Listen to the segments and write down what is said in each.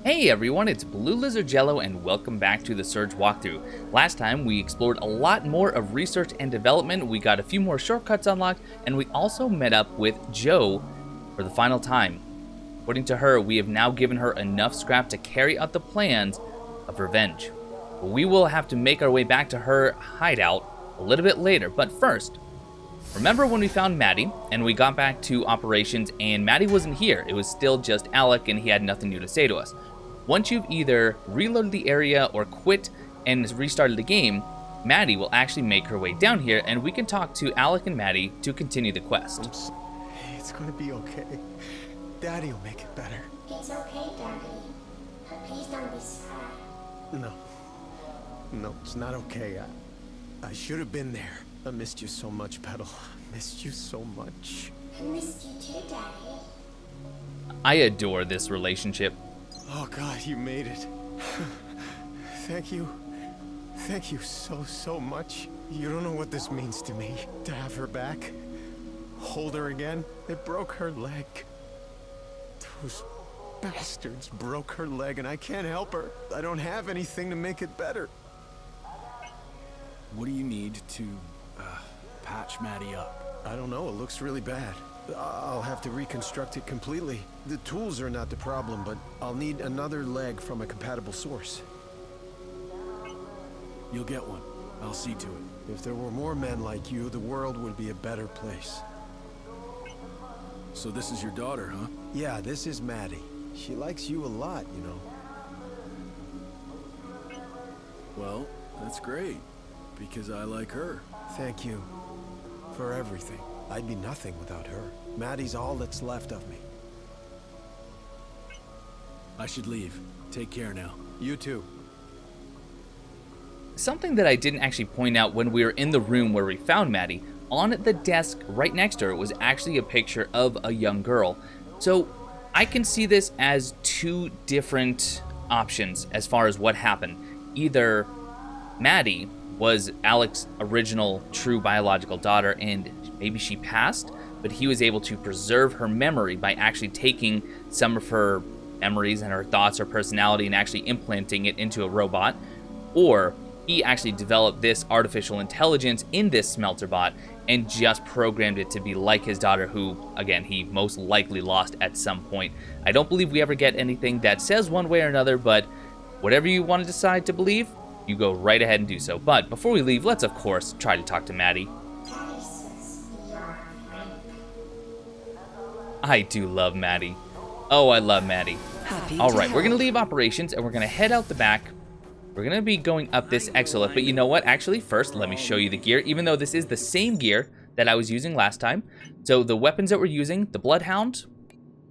Hey everyone, it's Blue Lizard Jello and welcome back to the Surge walkthrough. Last time we explored a lot more of research and development, we got a few more shortcuts unlocked, and we also met up with Jo for the final time. According to her, we have now given her enough scrap to carry out the plans of revenge. We will have to make our way back to her hideout a little bit later, but first, remember when we found Maddy and we got back to operations and Maddy wasn't here? It was still just Alec and he had nothing new to say to us. Once you've either reloaded the area or quit and restarted the game, Maddy will actually make her way down here and we can talk to Alec and Maddy to continue the quest. It's gonna be okay. Daddy will make it better. It's okay, Daddy. But please don't be sad. No, it's not okay. I should have been there. I missed you so much, Petal. I missed you so much. I missed you too, Daddy. I adore this relationship. Oh God, you made it. Thank you. Thank you so much. You don't know what this means to me. To have her back. Hold her again. It broke her leg. Those bastards broke her leg and I can't help her. I don't have anything to make it better. What do you need to patch Maddy up? I don't know, it looks really bad. I'll have to reconstruct it completely. The tools are not the problem, but I'll need another leg from a compatible source. You'll get one. I'll see to it. If there were more men like you, the world would be a better place. So this is your daughter, huh? Yeah, this is Maddy. She likes you a lot, you know. Well, that's great, because I like her. Thank you for everything. I'd be nothing without her. Maddy's all that's left of me. I should leave. Take care now. You too. Something that I didn't actually point out when we were in the room where we found Maddy, on the desk right next to her was actually a picture of a young girl. So I can see this as two different options as far as what happened. Either Maddy was Alec's original true biological daughter and maybe she passed, but he was able to preserve her memory by actually taking some of her memories and her thoughts or personality and actually implanting it into a robot, or he actually developed this artificial intelligence in this smelter bot and just programmed it to be like his daughter, who, again, he most likely lost at some point. I don't believe we ever get anything that says one way or another, but whatever you want to decide to believe, you go right ahead and do so. But before we leave, let's of course try to talk to Maddy. Daddy says you're a friend. I do love Maddy. Oh, I love Maddy. Alright, we're going to leave operations and we're going to head out the back. We're going to be going up this exolift, but you know what? Actually, first, let me show you the gear, even though this is the same gear that I was using last time. So the weapons that we're using, the Bloodhound,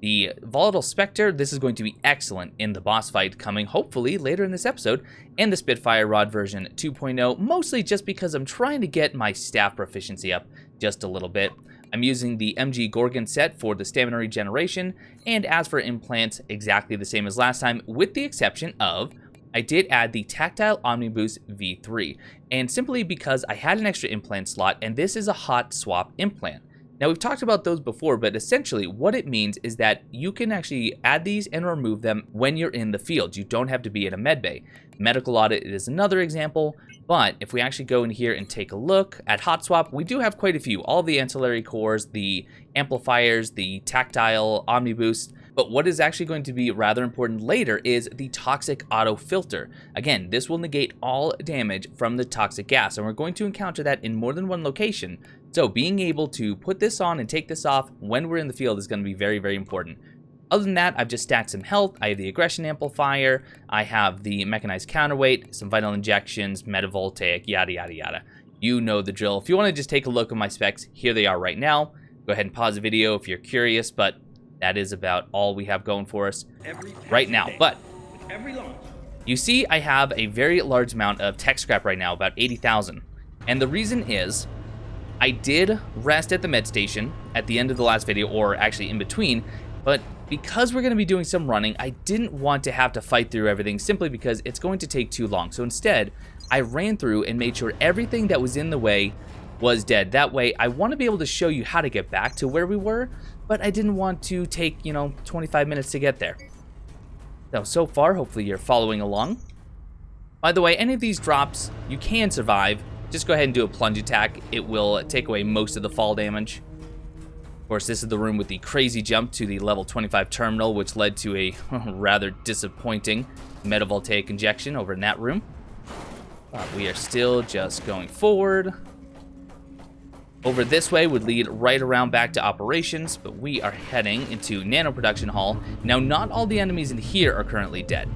the Volatile Spectre, this is going to be excellent in the boss fight coming hopefully later in this episode, and the Spitfire Rod version 2.0, mostly just because I'm trying to get my staff proficiency up just a little bit. I'm using the MG Gorgon set for the stamina regeneration, and as for implants, exactly the same as last time, with the exception of I did add the Tactile Omniboost V3, and simply because I had an extra implant slot, and this is a hot swap implant. Now, we've talked about those before, but essentially what it means is that you can actually add these and remove them when you're in the field. You don't have to be in a med bay. Medical audit is another example, but if we actually go in here and take a look at hot swap, we do have quite a few. All the ancillary cores, the amplifiers, the tactile omniboost. But what is actually going to be rather important later is the toxic auto filter. Again, this will negate all damage from the toxic gas, and we're going to encounter that in more than one location. So being able to put this on and take this off when we're in the field is going to be very, very important. Other than that, I've just stacked some health. I have the aggression amplifier, I have the mechanized counterweight, some vital injections, metavoltaic, yada, yada, yada. You know the drill. If you want to just take a look at my specs, here they are right now. Go ahead and pause the video if you're curious, but that is about all we have going for us right now. But you see, I have a very large amount of tech scrap right now, about 80,000. And the reason is, I did rest at the med station at the end of the last video, or actually in between, but because we're going to be doing some running, I didn't want to have to fight through everything simply because it's going to take too long. So instead, I ran through and made sure everything that was in the way was dead. That way, I want to be able to show you how to get back to where we were, but I didn't want to take, 25 minutes to get there. So far, hopefully you're following along. By the way, any of these drops you can survive. Just go ahead and do a plunge attack. It will take away most of the fall damage. Of course, this is the room with the crazy jump to the level 25 terminal, which led to a rather disappointing metavoltaic injection over in that room. But we are still just going forward. Over this way would lead right around back to operations, but we are heading into Nano Production Hall. Now, not all the enemies in here are currently dead.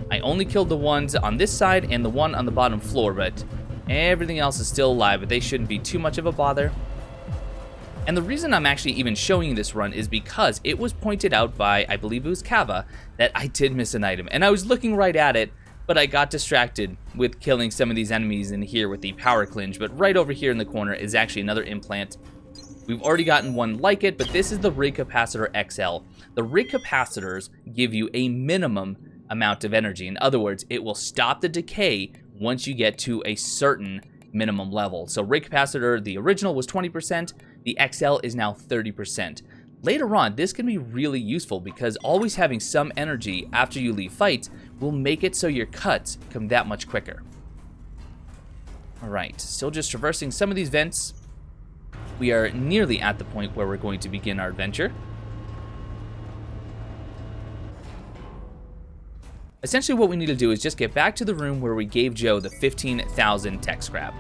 I only killed the ones on this side and the one on the bottom floor, but everything else is still alive, but they shouldn't be too much of a bother. And the reason I'm actually even showing you this run is because it was pointed out by, I believe it was Kava, that I did miss an item. And I was looking right at it, but I got distracted with killing some of these enemies in here with the power clinch. But right over here in the corner is actually another implant. We've already gotten one like it, but this is the Rig Capacitor XL. The Rig Capacitors give you a minimum amount of energy. In other words, it will stop the decay once you get to a certain minimum level. So Rig Capacitor, the original, was 20%. The XL is now 30%. Later on, this can be really useful because always having some energy after you leave fights will make it so your cuts come that much quicker. Alright, still just traversing some of these vents. We are nearly at the point where we're going to begin our adventure. Essentially what we need to do is just get back to the room where we gave Joe the 15,000 tech scrap.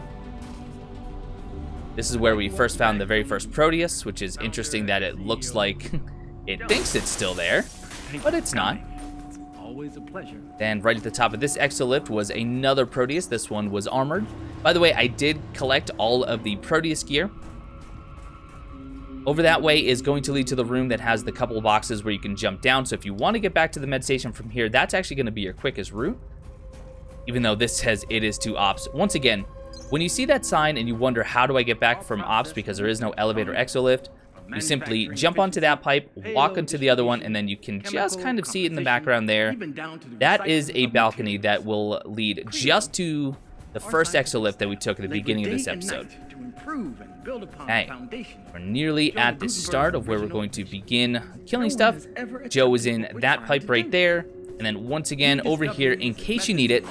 This is where we first found the very first Proteus, which is interesting that it looks like it thinks it's still there, but it's not. It's always a pleasure. Then right at the top of this exolift was another Proteus. This one was armored. By the way, I did collect all of the Proteus gear. Over that way is going to lead to the room that has the couple boxes where you can jump down. So if you want to get back to the med station from here, that's actually going to be your quickest route. Even though this says it is to ops. Once again, when you see that sign and you wonder how do I get back from ops because there is no elevator exolift, you simply jump onto that pipe, walk into the other one, and then you can just kind of see it in the background there. That is a balcony that will lead just to the first exolift that we took at the beginning of this episode. Hey, we're nearly at the start of where we're going to begin killing stuff. Joe is in that pipe right there. And then once again, over here, in case you need it,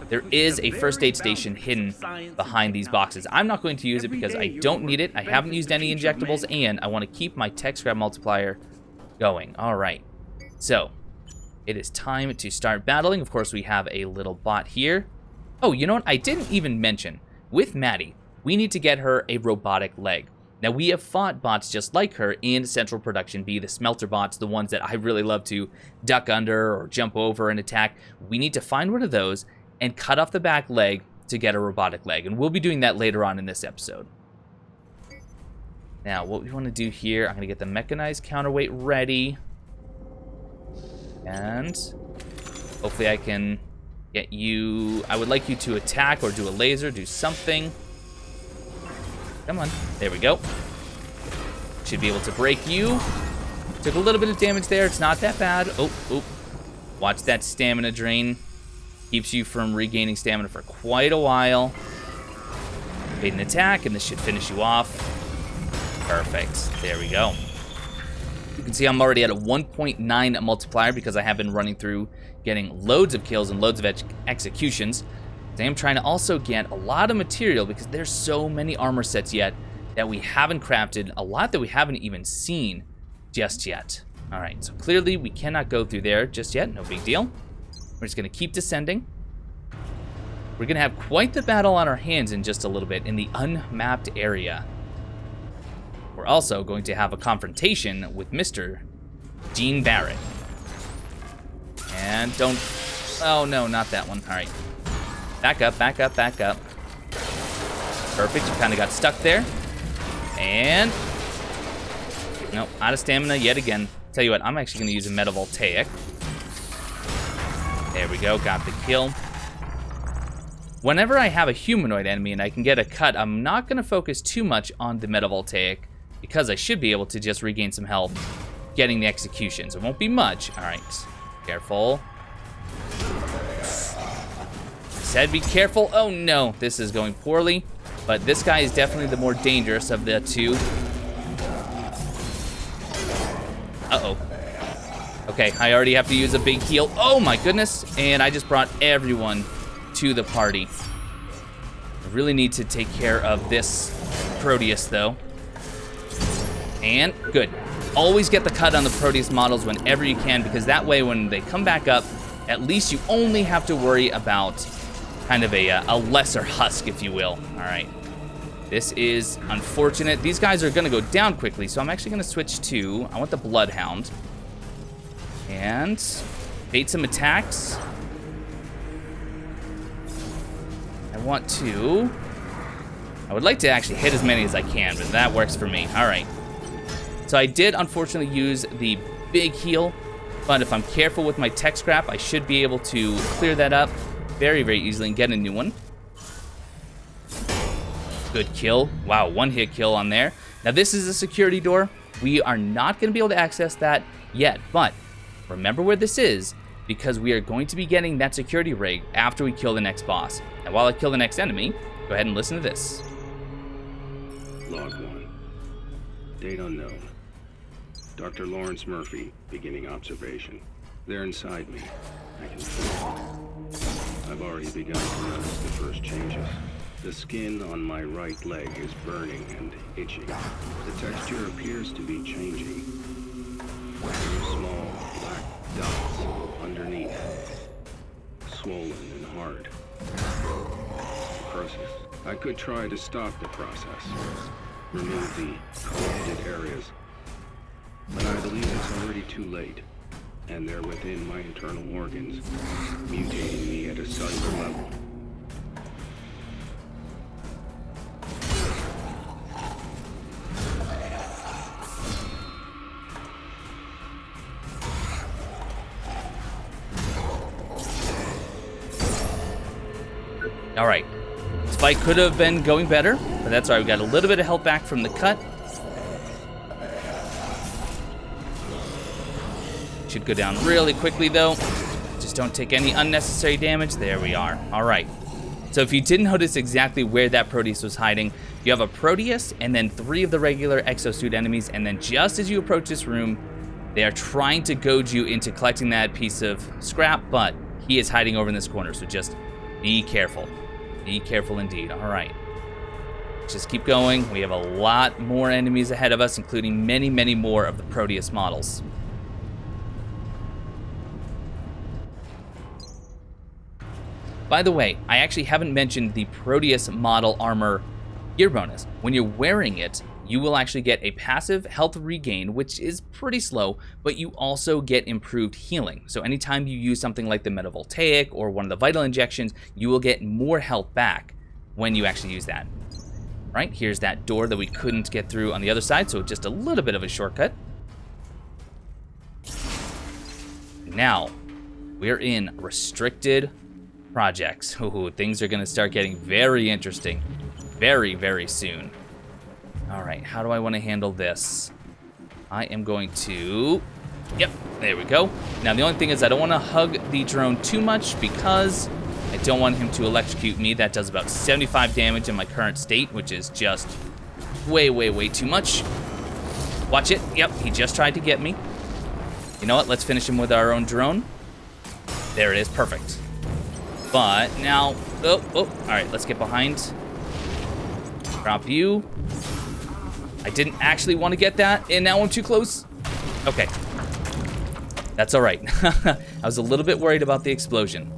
there is a first aid station hidden behind these boxes. I'm not going to use it because I don't need it. I haven't used any injectables, and I want to keep my tech scrap multiplier going. All right. So, it is time to start battling. Of course, we have a little bot here. Oh, you know what? I didn't even mention, with Maddy, we need to get her a robotic leg. Now, we have fought bots just like her in Central Production B, the smelter bots, the ones that I really love to duck under or jump over and attack. We need to find one of those and cut off the back leg to get a robotic leg, and we'll be doing that later on in this episode. Now, what we want to do here, I'm going to get the mechanized counterweight ready, and hopefully I can get you... I would like you to attack or do a laser, do something. Come on. There we go. Should be able to break you. Took a little bit of damage there. It's not that bad. Oh. Watch that stamina drain. Keeps you from regaining stamina for quite a while. Made an attack, and this should finish you off. Perfect. There we go. You can see I'm already at a 1.9 multiplier because I have been running through getting loads of kills and loads of executions. I am trying to also get a lot of material because there's so many armor sets yet that we haven't crafted, a lot that we haven't even seen just yet. All right, so clearly we cannot go through there just yet, no big deal. We're just gonna keep descending. We're gonna have quite the battle on our hands in just a little bit in the unmapped area. We're also going to have a confrontation with Mr. Gene Barrett. And don't, oh no, not that one, all right. Back up, back up, back up. Perfect, you kind of got stuck there. And, nope, out of stamina yet again. Tell you what, I'm actually gonna use a metavoltaic. There we go, got the kill. Whenever I have a humanoid enemy and I can get a cut, I'm not gonna focus too much on the metavoltaic because I should be able to just regain some health getting the executions. It won't be much. All right, careful. Said be careful. Oh no, this is going poorly, but this guy is definitely the more dangerous of the two. Uh-oh. Okay, I already have to use a big heal. Oh my goodness. And I just brought everyone to the party. I really need to take care of this Proteus, though. And good. Always get the cut on the Proteus models whenever you can, because that way when they come back up, at least you only have to worry about kind of a lesser husk, if you will. All right. This is unfortunate. These guys are going to go down quickly, so I'm actually going to switch to, I want the Bloodhound. And bait some attacks. I would like to actually hit as many as I can, but that works for me. All right. So I did unfortunately use the big heal, but if I'm careful with my tech scrap, I should be able to clear that up very, very easily and get a new one. Good kill. Wow, one hit kill on there. Now this is a security door. We are not going to be able to access that yet, but remember where this is, because we are going to be getting that security rig after we kill the next boss. And while I kill the next enemy, go ahead and listen to this. Log 1. Date unknown. Dr. Lawrence Murphy, beginning observation. They're inside me. I can feel it. I've already begun to notice the first changes. The skin on my right leg is burning and itching. The texture appears to be changing. There are small black dots underneath. Swollen and hard. Process. I could try to stop the process. Remove the corrupted areas. But I believe it's already too late. And they're within my internal organs, mutating me at a cellular level. All right. This fight could have been going better, but that's all right. We got a little bit of health back from the cut. Should go down really quickly, though. Just don't take any unnecessary damage. There we are. All right. So if you didn't notice exactly where that Proteus was hiding, you have a Proteus and then 3 of the regular exosuit enemies, and then just as you approach this room, they are trying to goad you into collecting that piece of scrap, but he is hiding over in this corner, so just be careful. Be careful indeed. All right. Just keep going. We have a lot more enemies ahead of us, including many, many more of the Proteus models. By the way, I actually haven't mentioned the Proteus model armor gear bonus. When you're wearing it, you will actually get a passive health regain, which is pretty slow, but you also get improved healing. So anytime you use something like the metavoltaic or one of the vital injections, you will get more health back when you actually use that. Right, here's that door that we couldn't get through on the other side, so just a little bit of a shortcut. Now, we're in restricted projects. Ooh, things are gonna start getting very interesting very, very soon. All right, how do I want to handle this? I am going to, yep, there we go. Now the only thing is I don't want to hug the drone too much because I don't want him to electrocute me. That does about 75 damage in my current state, which is just way, way, way too much. Watch it, yep, he just tried to get me. You know what, let's finish him with our own drone. There it is, perfect. But now, all right, let's get behind. Drop you. I didn't actually want to get that, and now I'm too close. Okay. That's all right. I was a little bit worried about the explosion.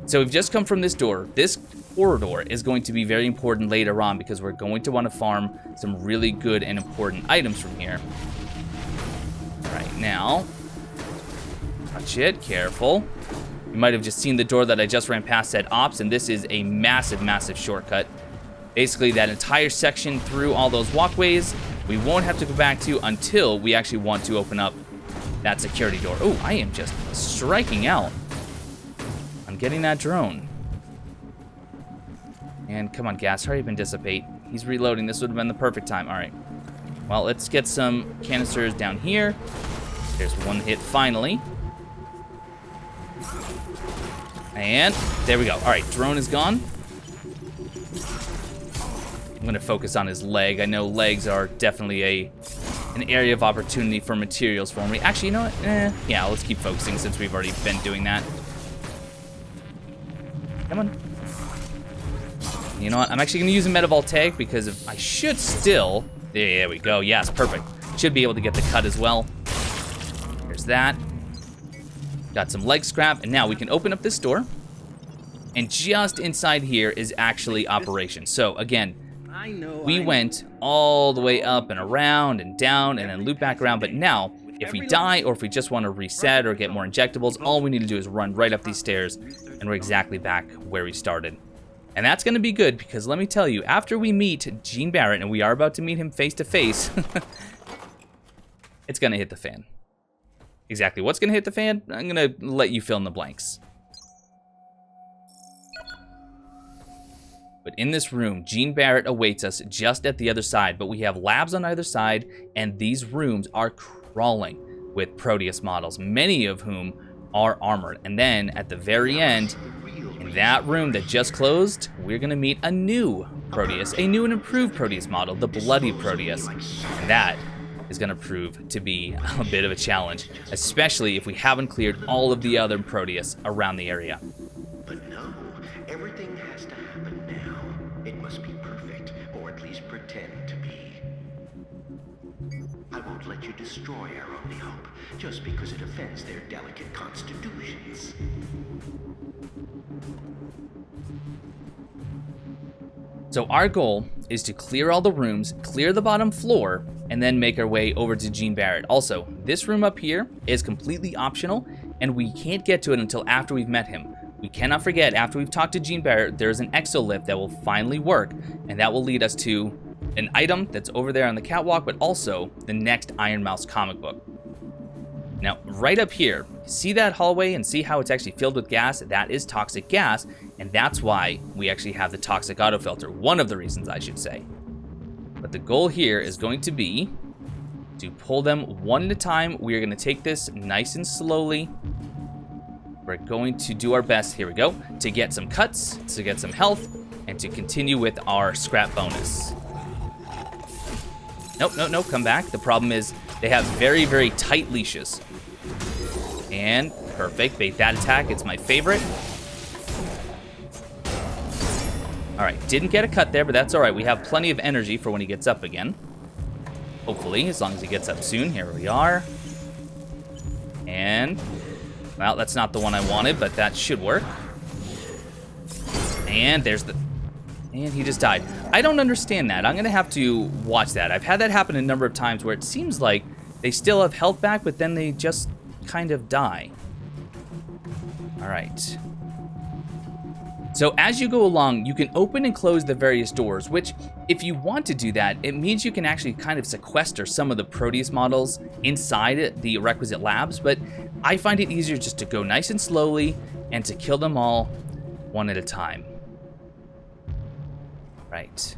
So we've just come from this door. This corridor is going to be very important later on because we're going to want to farm some really good and important items from here. All right, now, watch it, careful. You might have just seen the door that I just ran past said ops, and this is a massive, massive shortcut. Basically, that entire section through all those walkways, we won't have to go back to until we actually want to open up that security door. Oh, I am just striking out on getting that drone. And come on, gas, hurry up and dissipate. He's reloading. This would have been the perfect time. All right. Well, let's get some canisters down here. There's one hit finally. And there we go. All right, drone is gone. I'm going to focus on his leg. I know legs are definitely a an area of opportunity for materials for me. Actually, you know what? Yeah, let's keep focusing since we've already been doing that. Come on. You know what? I'm actually going to use a metavoltaic because if I should still... There we go. Yes, perfect. Should be able to get the cut as well. There's that. Got some leg scrap, and now we can open up this door. And just inside here is actually operations. So again, we went all the way up and around and down and then loop back around. But now, if we die or if we just want to reset or get more injectables, all we need to do is run right up these stairs and we're exactly back where we started. And that's going to be good because let me tell you, after we meet Gene Barrett, and we are about to meet him face to face, it's going to hit the fan. Exactly what's going to hit the fan? I'm going to let you fill in the blanks. But in this room, Gene Barrett awaits us just at the other side, but we have labs on either side, and these rooms are crawling with Proteus models, many of whom are armored. And then at the very end, in that room that just closed, we're gonna meet a new Proteus, a new and improved Proteus model, the Bloodied Proteus. And that is gonna prove to be a bit of a challenge, especially if we haven't cleared all of the other Proteus around the area. But no, everything has to happen now. It must be perfect, or at least pretend to be. I won't let you destroy our only hope, just because it offends their delicate constitutions. So our goal is to clear all the rooms, clear the bottom floor, and then make our way over to Gene Barrett. Also, this room up here is completely optional, and we can't get to it until after we've met him. We cannot forget, after we've talked to Gene Barrett, there's an exolift that will finally work, and that will lead us to an item that's over there on the catwalk, but also the next Iron Mouse comic book. Now, right up here, see that hallway and see how it's actually filled with gas? That is toxic gas, and that's why we actually have the toxic autofilter. One of the reasons, I should say. But the goal here is going to be to pull them one at a time. We are going to take this nice and slowly. We're going to do our best, here we go, to get some cuts, to get some health, and to continue with our scrap bonus. Nope, nope, nope, come back. The problem is they have very, very tight leashes. And perfect, bait that attack, it's my favorite. All right, didn't get a cut there, but that's all right. We have plenty of energy for when he gets up again. Hopefully, as long as he gets up soon. Here we are. And, well, that's not the one I wanted, but that should work. And there's the... And he just died. I don't understand that. I'm going to have to watch that. I've had that happen a number of times where it seems like they still have health back, but then they just kind of die. All right. So as you go along, you can open and close the various doors, which if you want to do that, it means you can actually kind of sequester some of the Proteus models inside the requisite labs, but I find it easier just to go nice and slowly and to kill them all one at a time. Right.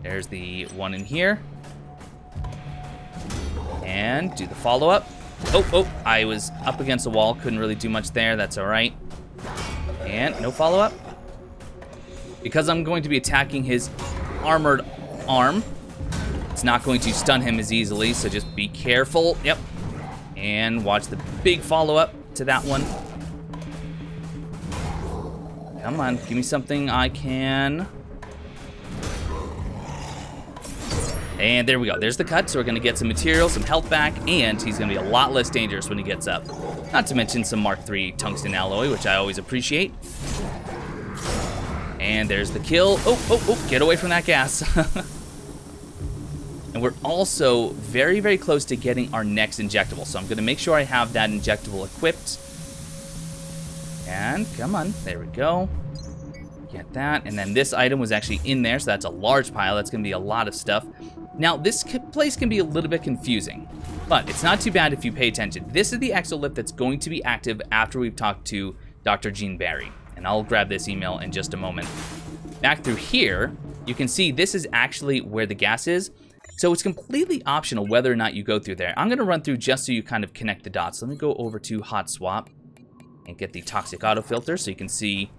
There's the one in here. And do the follow-up. Oh, I was up against the wall. Couldn't really do much there. That's all right. And no follow-up. Because I'm going to be attacking his armored arm, it's not going to stun him as easily, so just be careful. Yep. And watch the big follow-up to that one. Come on, give me something I can. And there we go. There's the cut. So we're going to get some material, some health back, and he's going to be a lot less dangerous when he gets up. Not to mention some Mark III tungsten alloy, which I always appreciate. And there's the kill. Oh, get away from that gas. And we're also very, very close to getting our next injectable. So I'm going to make sure I have that injectable equipped. And come on, there we go. Get that, and then this item was actually in there, so that's a large pile. That's gonna be a lot of stuff. Now, this place can be a little bit confusing, but it's not too bad if you pay attention. This is the exolift that's going to be active after we've talked to Dr. Gene Barry, and I'll grab this email in just a moment. Back through here, you can see this is actually where the gas is, so it's completely optional whether or not you go through there. I'm gonna run through just so you kind of connect the dots. Let me go over to Hot Swap and get the toxic autofilter so you can see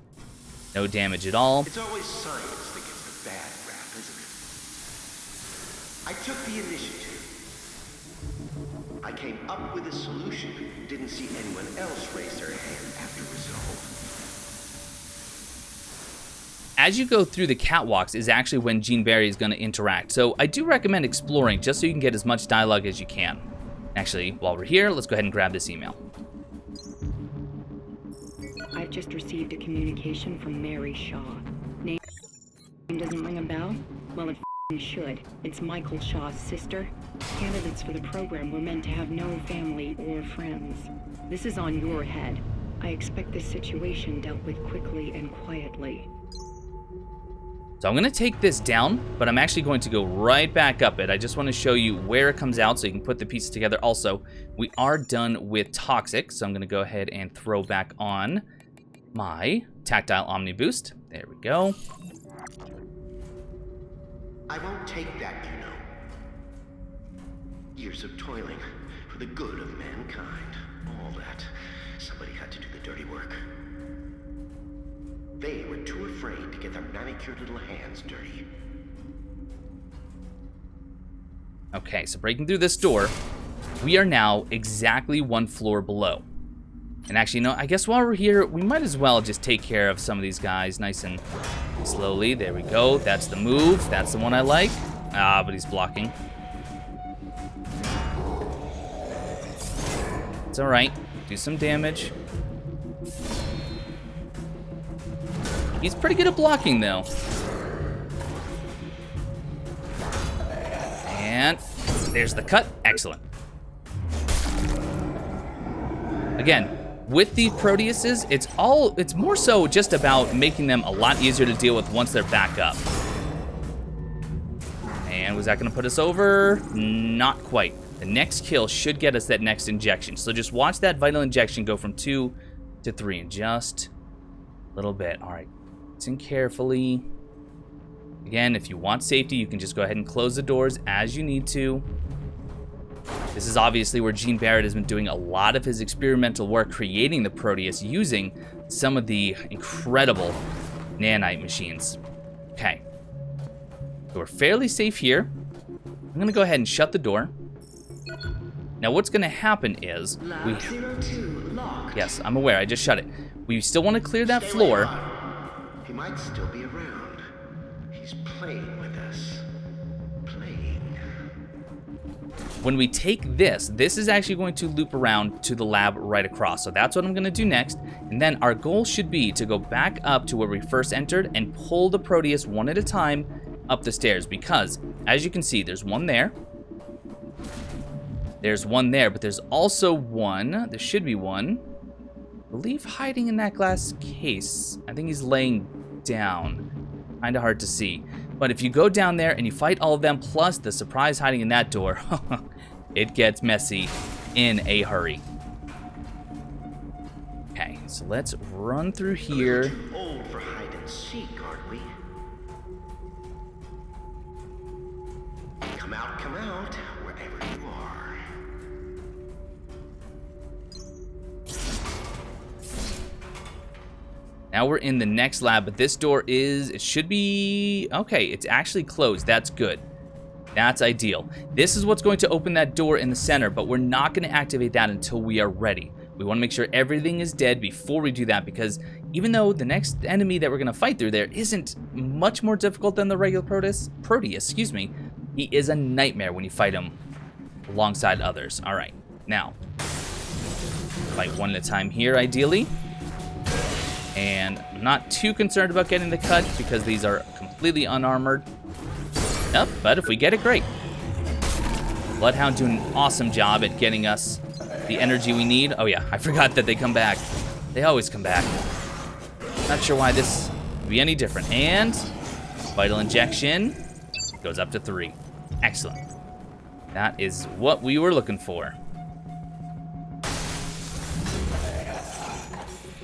no damage at all. It's always science that gets the bad rap, isn't I took the initiative. I came up with a solution. Didn't see anyone else raise their hand after resolve. As you go through the catwalks is actually when Gene Barry is going to interact. So I do recommend exploring just so you can get as much dialogue as you can. Actually, while we're here, let's go ahead and grab this email. I've just received a communication from Mary Shaw. Name doesn't ring a bell? Well, it should. It's Michael Shaw's sister. Candidates for the program were meant to have no family or friends. This is on your head. I expect this situation dealt with quickly and quietly. So I'm going to take this down, but I'm actually going to go right back up it. I just want to show you where it comes out so you can put the pieces together. Also, we are done with Toxic, so I'm going to go ahead and throw back on my Tactile Omni Boost. There we go. I won't take that, you know. Years of toiling for the good of mankind. All that. Somebody had to do the dirty work. They were too afraid to get their manicured little hands dirty. Okay, so breaking through this door, we are now exactly 1 floor below. And actually, no, I guess while we're here, we might as well just take care of some of these guys nice and slowly. There we go. That's the move. That's the one I like. Ah, but he's blocking. It's all right. Do some damage. He's pretty good at blocking, though. And there's the cut. Excellent. Again, with the Proteuses, it's more so just about making them a lot easier to deal with once they're back up. And was that going to put us over? Not quite. The next kill should get us that next injection. So just watch that vital injection go from 2 to 3 in just a little bit. All right. Listen carefully. Again, if you want safety, you can just go ahead and close the doors as you need to. This is obviously where Gene Barrett has been doing a lot of his experimental work creating the Proteus using some of the incredible nanite machines. Okay. So we're fairly safe here. I'm going to go ahead and shut the door. Now what's going to happen is... Lab 02 locked. Yes, I'm aware. I just shut it. We still want to clear that floor. He might still be around. He's playing with us. Playing. When we take this is actually going to loop around to the lab right across. So that's what I'm going to do next. And then our goal should be to go back up to where we first entered and pull the Proteus one at a time up the stairs. Because, as you can see, there's one there. There's one there, but there's also one. There should be one. I believe hiding in that glass case. I think he's laying down. Kinda hard to see. But if you go down there and you fight all of them, plus the surprise hiding in that door, it gets messy in a hurry. Okay, so let's run through here. We're too old for hide and seek, aren't we? Come out, wherever you are. Now we're in the next lab, but this door it should be, okay, it's actually closed. That's good. That's ideal. This is what's going to open that door in the center, but we're not going to activate that until we are ready. We want to make sure everything is dead before we do that, because even though the next enemy that we're going to fight through there isn't much more difficult than the regular Proteus, he is a nightmare when you fight him alongside others. All right, now, fight one at a time here, ideally. And I'm not too concerned about getting the cut because these are completely unarmored. Nope, but if we get it, great. Bloodhound doing an awesome job at getting us the energy we need. Oh yeah, I forgot that they come back. They always come back. Not sure why this would be any different. And vital injection goes up to 3. Excellent. That is what we were looking for.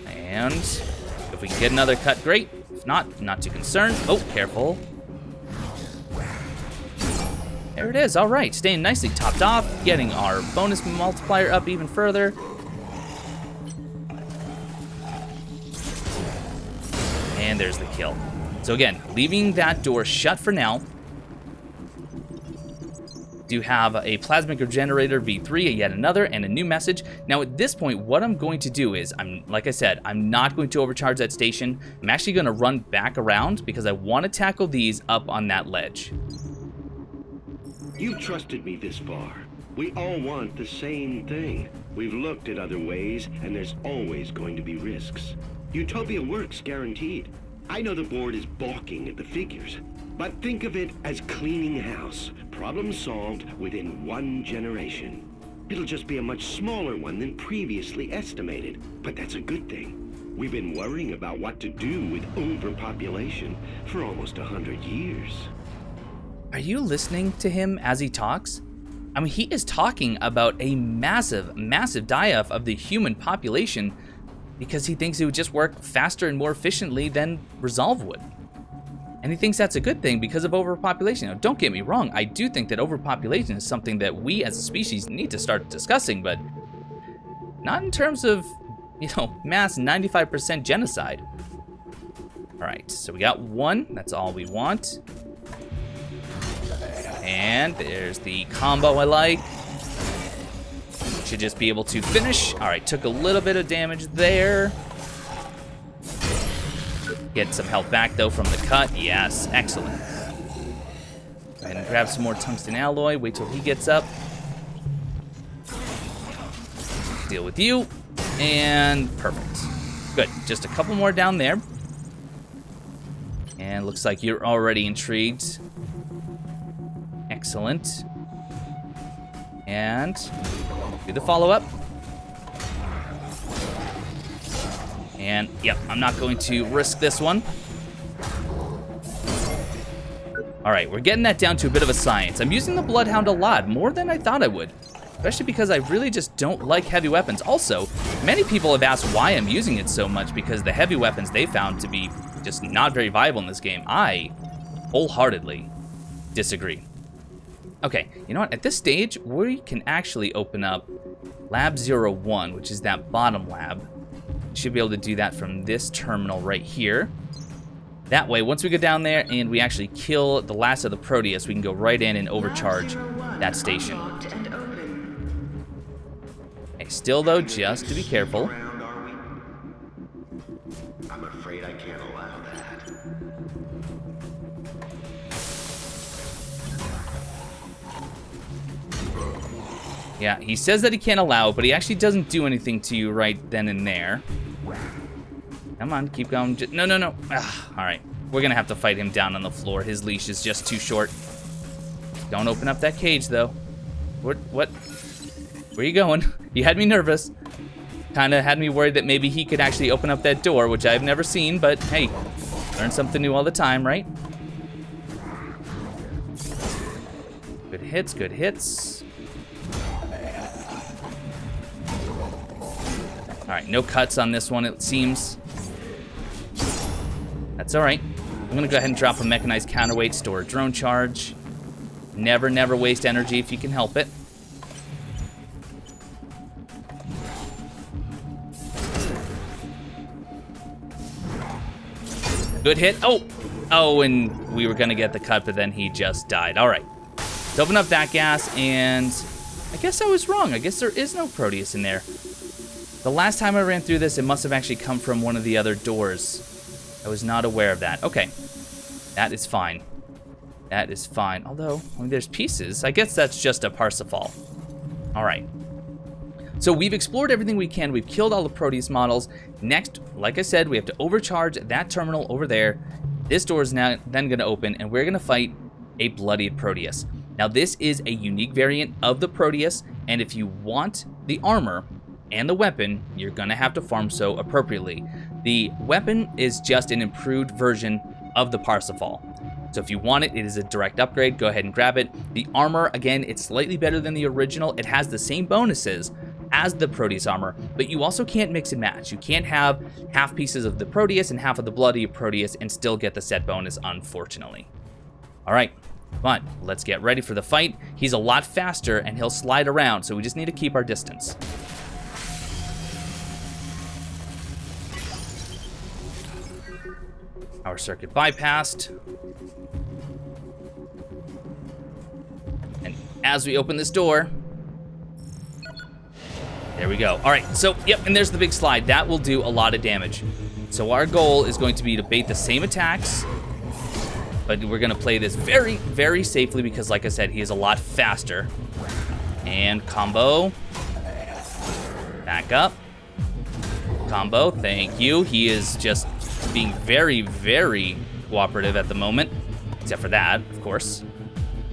And if we can get another cut, great. If not too concerned. Oh, careful. There it is. All right, staying nicely topped off, getting our bonus multiplier up even further. And there's the kill. So again, leaving that door shut for now. Do have a Plasmic Regenerator V3, yet another, and a new message. Now at this point, what I'm going to do is, like I said, I'm not going to overcharge that station. I'm actually going to run back around because I want to tackle these up on that ledge. You've trusted me this far. We all want the same thing. We've looked at other ways, and there's always going to be risks. Utopia works, guaranteed. I know the board is balking at the figures, but think of it as cleaning house. Problem solved within 1 generation. It'll just be a much smaller one than previously estimated, but that's a good thing. We've been worrying about what to do with overpopulation for almost 100 years. Are you listening to him as he talks? I mean, he is talking about a massive, massive die-off of the human population because he thinks it would just work faster and more efficiently than Resolve would. And he thinks that's a good thing because of overpopulation. Now, don't get me wrong, I do think that overpopulation is something that we as a species need to start discussing, but not in terms of, mass 95% genocide. All right, so we got 1. That's all we want. And there's the combo I like. Should just be able to finish. All right, took a little bit of damage there. Get some health back, though, from the cut. Yes, excellent. Go ahead and grab some more tungsten alloy. Wait till he gets up. Deal with you. And perfect. Good. Just a couple more down there. And looks like you're already intrigued. Excellent. And do the follow-up. And, yep, I'm not going to risk this one. All right, we're getting that down to a bit of a science. I'm using the Bloodhound a lot, more than I thought I would. Especially because I really just don't like heavy weapons. Also, many people have asked why I'm using it so much because the heavy weapons they found to be just not very viable in this game. I wholeheartedly disagree. Okay, you know what? At this stage, we can actually open up Lab 01, which is that bottom lab. Should be able to do that from this terminal right here. That way, once we go down there and we actually kill the last of the Proteus, we can go right in and overcharge that station. Okay, still though, just to be careful. I'm afraid I can't allow that. Yeah, he says that he can't allow it, but he actually doesn't do anything to you right then and there. Come on, keep going. No. All right, we're gonna have to fight him down on the floor. His leash is just too short. Don't open up that cage, though. What? Where are you going? You had me nervous. Kind of had me worried that maybe he could actually open up that door, which I've never seen, but hey, learn something new all the time, right? Good hits, good hits. All right, no cuts on this one, it seems. That's all right. I'm gonna go ahead and drop a mechanized counterweight, store a drone charge. Never waste energy if you can help it. Good hit. Oh, and we were gonna get the cut, but then he just died. All right, let's open up that gas, and I guess I was wrong. I guess there is no Proteus in there. The last time I ran through this, it must have actually come from one of the other doors. I was not aware of that. Okay, that is fine. That is fine. Although, I mean, there's pieces. I guess that's just a Parsifal. All right. So we've explored everything we can. We've killed all the Proteus models. Next, like I said, we have to overcharge that terminal over there. This door is now then going to open, and we're going to fight a Bloodied Proteus. Now, this is a unique variant of the Proteus, and if you want the armor and the weapon, you're going to have to farm so appropriately. The weapon is just an improved version of the Parsifal. So if you want it, it is a direct upgrade. Go ahead and grab it. The armor, again, it's slightly better than the original. It has the same bonuses as the Proteus armor, but you also can't mix and match. You can't have half pieces of the Proteus and half of the Bloodied Proteus and still get the set bonus, unfortunately. All right, come on, let's get ready for the fight. He's a lot faster and he'll slide around, so we just need to keep our distance. Power circuit bypassed. And as we open this door. There we go. All right, so, yep, and there's the big slide. That will do a lot of damage. So our goal is going to be to bait the same attacks, but we're going to play this very, very safely because, like I said, he is a lot faster. And combo. Back up. Combo, thank you. He is just being very, very cooperative at the moment, except for that, of course.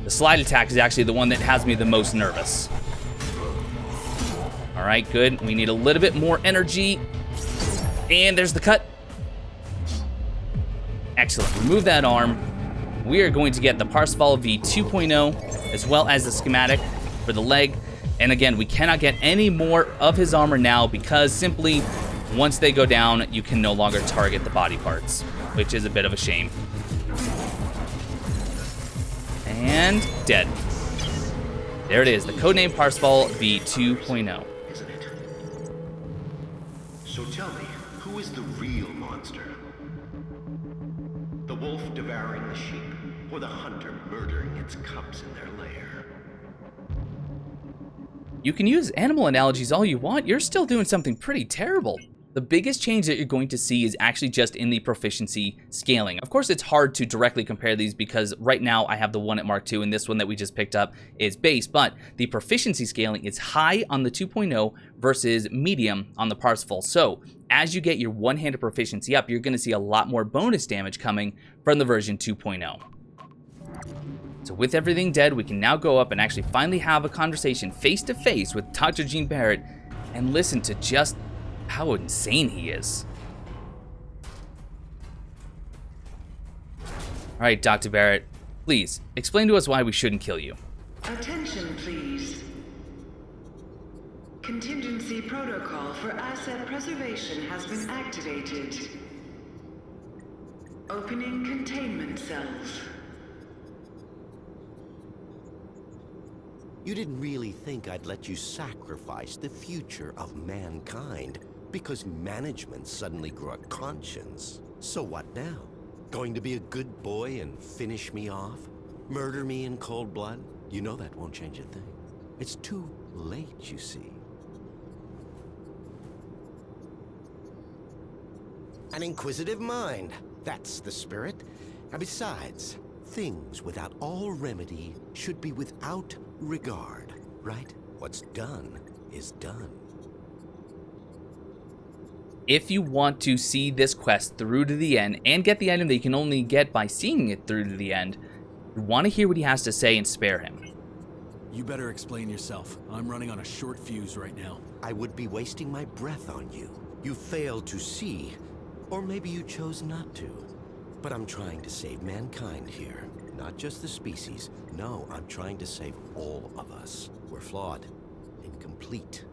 The slide attack is actually the one that has me the most nervous. All right, good. We need a little bit more energy. And there's the cut. Excellent. Remove that arm. We are going to get the Parsifal V2.0 as well as the schematic for the leg. And again, we cannot get any more of his armor now because simply once they go down, you can no longer target the body parts, which is a bit of a shame. And dead. There it is, the codename Parsifal V2.0. Isn't it? So tell me, who is the real monster? The wolf devouring the sheep, or the hunter murdering its cubs in their lair? You can use animal analogies all you want, you're still doing something pretty terrible. The biggest change that you're going to see is actually just in the proficiency scaling. Of course, it's hard to directly compare these because right now I have the one at Mark II and this one that we just picked up is base, but the proficiency scaling is high on the 2.0 versus medium on the Parsifal. So as you get your one-handed proficiency up, you're going to see a lot more bonus damage coming from the version 2.0. So with everything dead, we can now go up and actually finally have a conversation face-to-face with Dr. Gene Barrett and listen to just how insane he is. All right, Dr. Barrett, please explain to us why we shouldn't kill you. Attention, please. Contingency protocol for asset preservation has been activated. Opening containment cells. You didn't really think I'd let you sacrifice the future of mankind because management suddenly grew a conscience. So what now? Going to be a good boy and finish me off? Murder me in cold blood? You know that won't change a thing. It's too late, you see. An inquisitive mind. That's the spirit. And besides, things without all remedy should be without regard, right? What's done is done. If you want to see this quest through to the end and get the item that you can only get by seeing it through to the end, you want to hear what he has to say and spare him. You better explain yourself. I'm running on a short fuse right now. I would be wasting my breath on you. You failed to see, or maybe you chose not to. But I'm trying to save mankind here. Not just the species. No, I'm trying to save all of us. We're flawed, incomplete.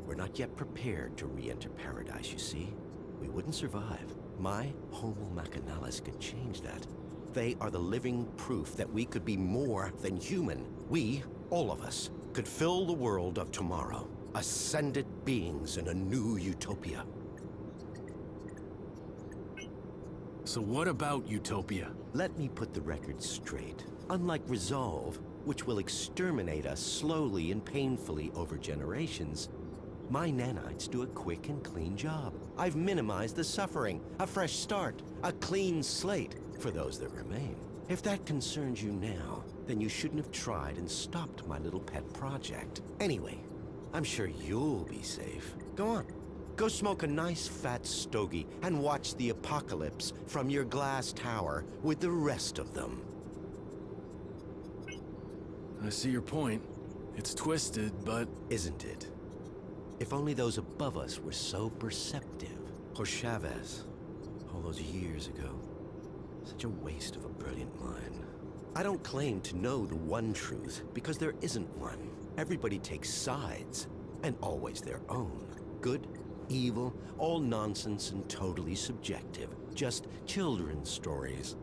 We're not yet prepared to re-enter paradise, you see? We wouldn't survive. My Homo Machinalis could change that. They are the living proof that we could be more than human. We, all of us, could fill the world of tomorrow. Ascended beings in a new utopia. So what about utopia? Let me put the record straight. Unlike Resolve, which will exterminate us slowly and painfully over generations, my nanites do a quick and clean job. I've minimized the suffering, a fresh start, a clean slate for those that remain. If that concerns you now, then you shouldn't have tried and stopped my little pet project. Anyway, I'm sure you'll be safe. Go on. Go smoke a nice fat stogie and watch the apocalypse from your glass tower with the rest of them. I see your point. It's twisted, but... Isn't it? If only those above us were so perceptive. Or Chavez, all those years ago. Such a waste of a brilliant mind. I don't claim to know the one truth, because there isn't one. Everybody takes sides, and always their own. Good, evil, all nonsense and totally subjective. Just children's stories.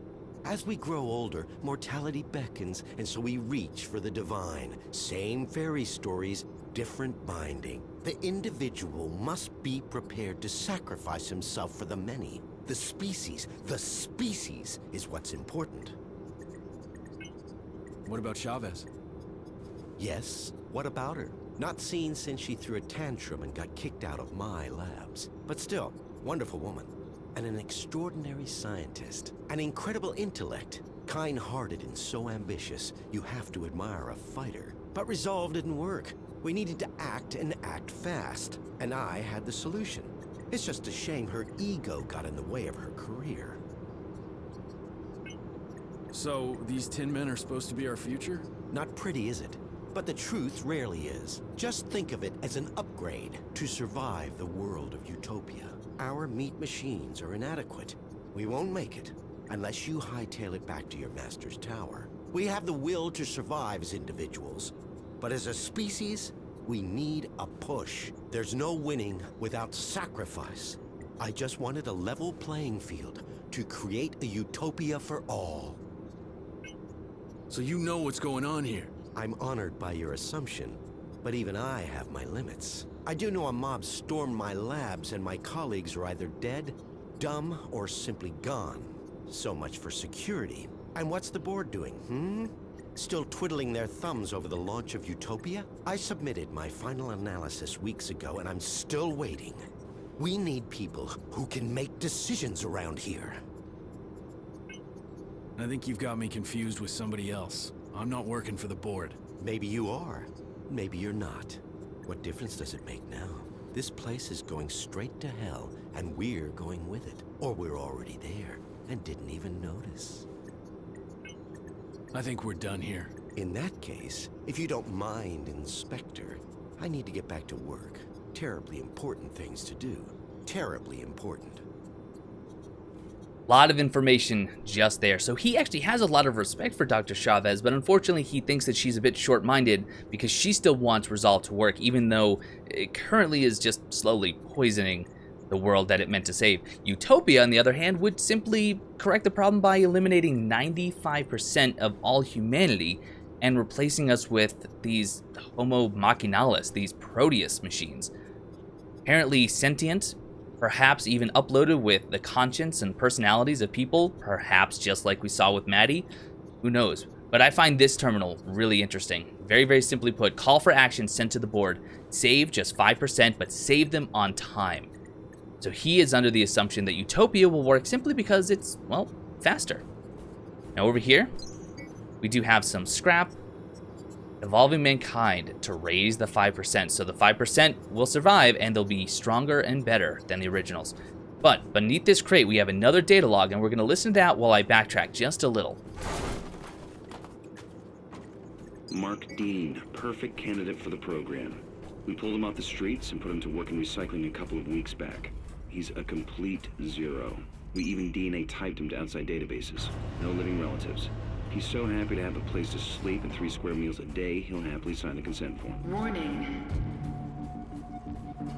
As we grow older, mortality beckons, and so we reach for the divine. Same fairy stories, different binding. The individual must be prepared to sacrifice himself for the many. The species is what's important. What about Chavez? Yes? What about her? Not seen since she threw a tantrum and got kicked out of my labs. But still, wonderful woman. And an extraordinary scientist. An incredible intellect. Kind-hearted and so ambitious, you have to admire a fighter. But resolve didn't work. We needed to act and act fast. And I had the solution. It's just a shame her ego got in the way of her career. So, these tin men are supposed to be our future? Not pretty, is it? But the truth rarely is. Just think of it as an upgrade to survive the world of utopia. Our meat machines are inadequate. We won't make it unless you hightail it back to your master's tower. We have the will to survive as individuals, but as a species, we need a push. There's no winning without sacrifice. I just wanted a level playing field to create a utopia for all. So you know what's going on here? I'm honored by your assumption, but even I have my limits. I do know a mob stormed my labs and my colleagues are either dead, dumb, or simply gone. So much for security. And what's the board doing, Still twiddling their thumbs over the launch of Utopia? I submitted my final analysis weeks ago and I'm still waiting. We need people who can make decisions around here. I think you've got me confused with somebody else. I'm not working for the board. Maybe you are. Maybe you're not. What difference does it make now? This place is going straight to hell, and we're going with it. Or we're already there, and didn't even notice. I think we're done here. In that case, if you don't mind, Inspector, I need to get back to work. Terribly important things to do. Terribly important. Lot of information just there. So he actually has a lot of respect for Dr. Chavez, but unfortunately he thinks that she's a bit short-minded because she still wants Resolve to work, even though it currently is just slowly poisoning the world that it meant to save. Utopia, on the other hand, would simply correct the problem by eliminating 95% of all humanity and replacing us with these Homo Machinalis, these Proteus machines. Apparently sentient, perhaps even uploaded with the conscience and personalities of people, perhaps just like we saw with Maddy. Who knows? But I find this terminal really interesting. Very, very simply put, call for action sent to the board. Save just 5%, but save them on time. So he is under the assumption that Utopia will work simply because it's, well, faster. Now over here, we do have some scrap. Evolving mankind to raise the 5%. So the 5% will survive and they'll be stronger and better than the originals. But beneath this crate, we have another data log, and we're going to listen to that while I backtrack just a little. Mark Dean, perfect candidate for the program. We pulled him off the streets and put him to work in recycling a couple of weeks back. He's a complete zero. We even DNA typed him to outside databases. No living relatives. He's so happy to have a place to sleep and 3 square meals a day, he'll happily sign the consent form. Warning.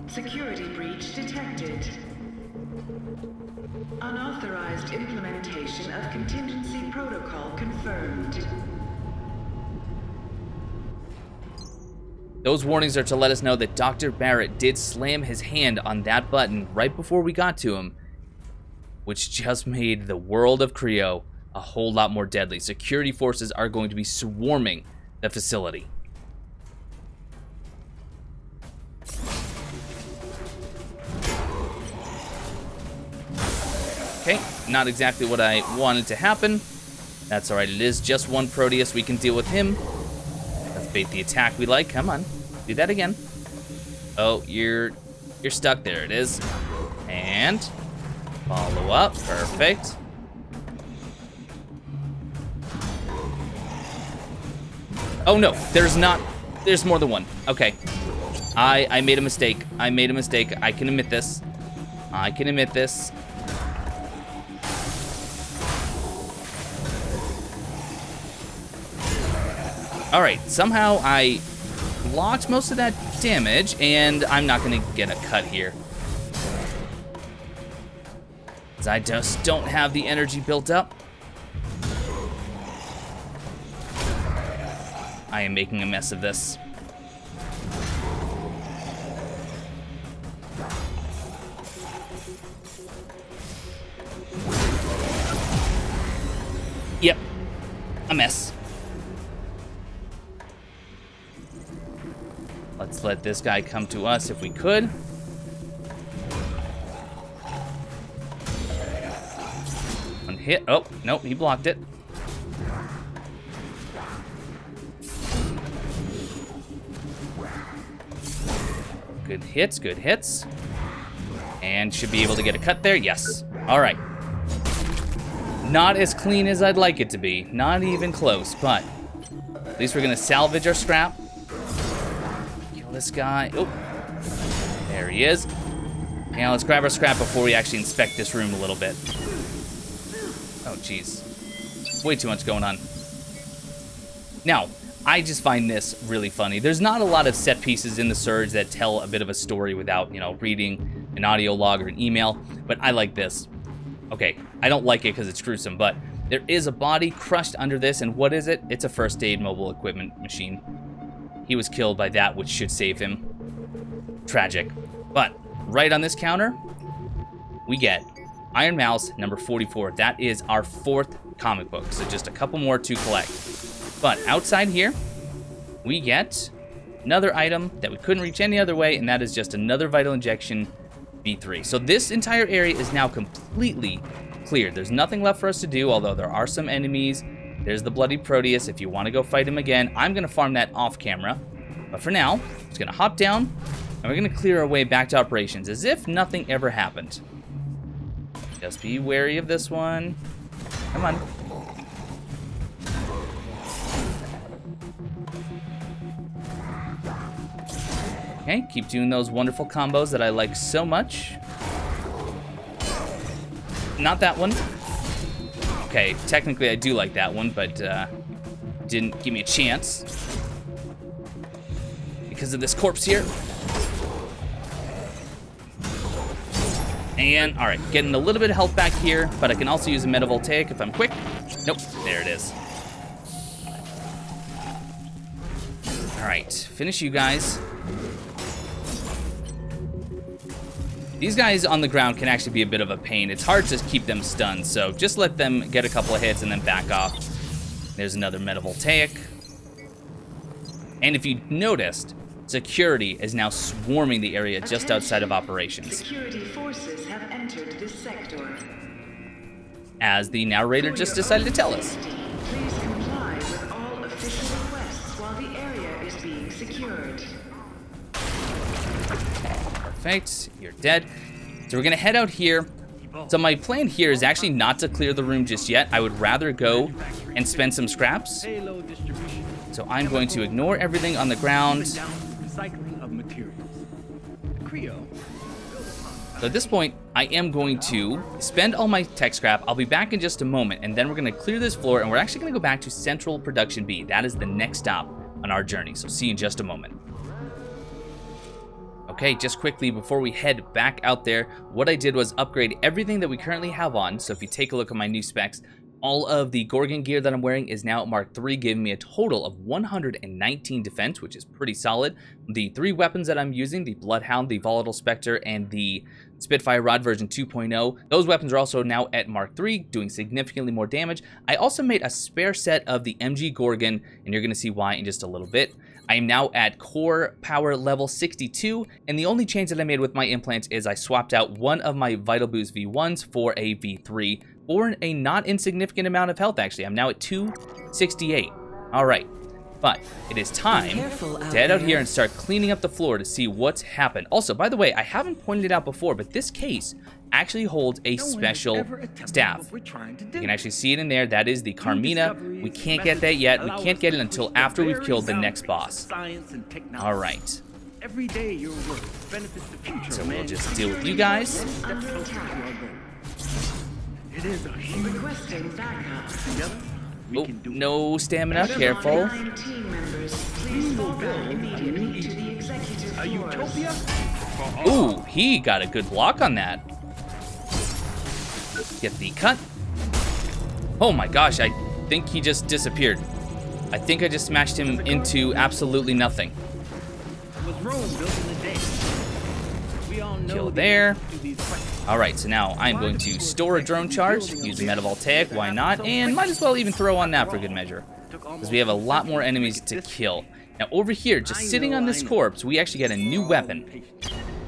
Security breach detected. Unauthorized implementation of contingency protocol confirmed. Those warnings are to let us know that Dr. Barrett did slam his hand on that button right before we got to him, which just made the world of Creo a whole lot more deadly. Security forces are going to be swarming the facility. Okay, not exactly what I wanted to happen. That's alright, it is just one Proteus. We can deal with him. Let's bait the attack we like. Come on, do that again. Oh, you're stuck. There it is. And follow up. Perfect. Oh no, there's not. There's more than one. Okay. I made a mistake. I made a mistake. I can admit this. I can admit this. Alright, somehow I blocked most of that damage, and I'm not gonna get a cut here. Because I just don't have the energy built up. I am making a mess of this. Yep, a mess. this guy come to us if we could. One hit. Oh, nope, he blocked it. Good hits, good hits. And should be able to get a cut there. Yes. All right. Not as clean as I'd like it to be. Not even close, but at least we're going to salvage our scrap. Kill this guy. Oh, there he is. Now let's grab our scrap before we actually inspect this room a little bit. Oh, jeez. Way too much going on. Now, I just find this really funny. There's not a lot of set pieces in the Surge that tell a bit of a story without, you know, reading an audio log or an email, but I like this. Okay, I don't like it because it's gruesome, but there is a body crushed under this, and what is it? It's a first aid mobile equipment machine. He was killed by that, which should save him. Tragic. But right on this counter, we get Iron Mouse number 44. That is our 4th comic book, so just a couple more to collect. But outside here, we get another item that we couldn't reach any other way, and that is just another Vital Injection V3. So this entire area is now completely cleared. There's nothing left for us to do, although there are some enemies. There's the Bloodied Proteus. If you want to go fight him again, I'm going to farm that off camera. But for now, I'm just going to hop down, and we're going to clear our way back to operations as if nothing ever happened. Just be wary of this one. Come on. Okay, keep doing those wonderful combos that I like so much. Not that one. Okay, technically I do like that one, but didn't give me a chance because of this corpse here. And, all right, getting a little bit of health back here, but I can also use a metavoltaic if I'm quick. Nope, there it is. All right, finish you guys. These guys on the ground can actually be a bit of a pain. It's hard to keep them stunned, so just let them get a couple of hits and then back off. There's another metavoltaic. And if you noticed, security is now swarming the area just outside of operations. Security forces have entered this sector. As the narrator just decided to tell us. Please comply with all official requests while the area is being secured. Perfect, you're dead. So we're gonna head out here. So my plan here is actually not to clear the room just yet. I would rather go and spend some scraps. So I'm going to ignore everything on the ground. So at this point, I am going to spend all my tech scrap. I'll be back in just a moment, and then we're gonna clear this floor, and we're actually gonna go back to Central Production B. That is the next stop on our journey, so see you in just a moment. Okay, just quickly before we head back out there, what I did was upgrade everything that we currently have on. So if you take a look at my new specs, all of the Gorgon gear that I'm wearing is now at Mark III, giving me a total of 119 defense, which is pretty solid. The 3 weapons that I'm using, the Bloodhound, the Volatile Spectre, and the Spitfire Rod version 2.0, those weapons are also now at Mark III, doing significantly more damage. I also made a spare set of the MG Gorgon, and you're going to see why in just a little bit. I am now at core power level 62, and the only change that I made with my implants is I swapped out one of my Vital Boost V1s for a V3 for a not insignificant amount of health, actually. I'm now at 268. All right, but it is time to head out here and start cleaning up the floor to see what's happened. Also, by the way, I haven't pointed it out before, but this case actually holds a special staff. You can actually see it in there. That is the Carmina. We can't get that yet. We can't get it until after we've killed the next boss. All right. Every day your work benefits the future. So we'll just deal with you guys. It is a huge Requesting backup. together. Oh, no stamina. Careful. 9 team members, please fall back immediately to the executive A floors. utopia? Ooh, he got a good block on that. Get the cut. Oh my gosh, I think he just disappeared. I think I just smashed him into absolutely nothing. Was Rome built in a day? We all know Kill the there. answer to these questions. All right, so now I'm going to store a drone charge, use a metavoltaic, why not, and might as well even throw on that for good measure, because we have a lot more enemies to kill. Now over here, just sitting on this corpse, we actually get a new weapon.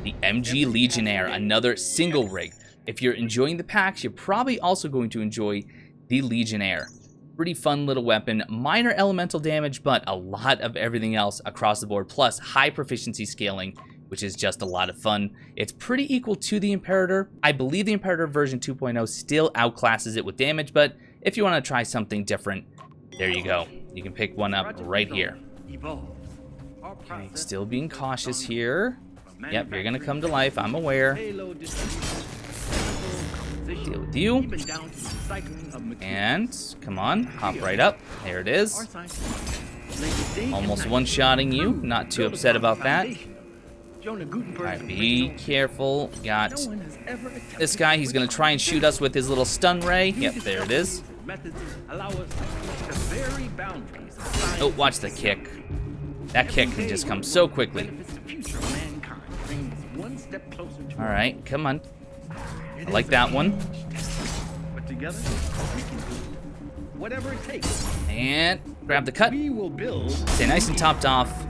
The MG Legionnaire, another single rig. If you're enjoying the packs, you're probably also going to enjoy the Legionnaire. Pretty fun little weapon, minor elemental damage, but a lot of everything else across the board, plus high proficiency scaling, which is just a lot of fun. It's pretty equal to the Imperator. I believe the Imperator version 2.0 still outclasses it with damage, but if you want to try something different, there you go. You can pick one up right here. Okay, still being cautious here. Yep, you're gonna come to life, I'm aware. Deal with you. And, come on, hop right up. There it is. Almost one-shotting you, not too upset about that. Alright, be careful. Got this guy, he's gonna try and shoot us with his little stun ray. Yep, there it is. Oh, watch the kick. That kick can just come so quickly. Alright, come on. I like that one. And grab the cut. Stay nice and topped off.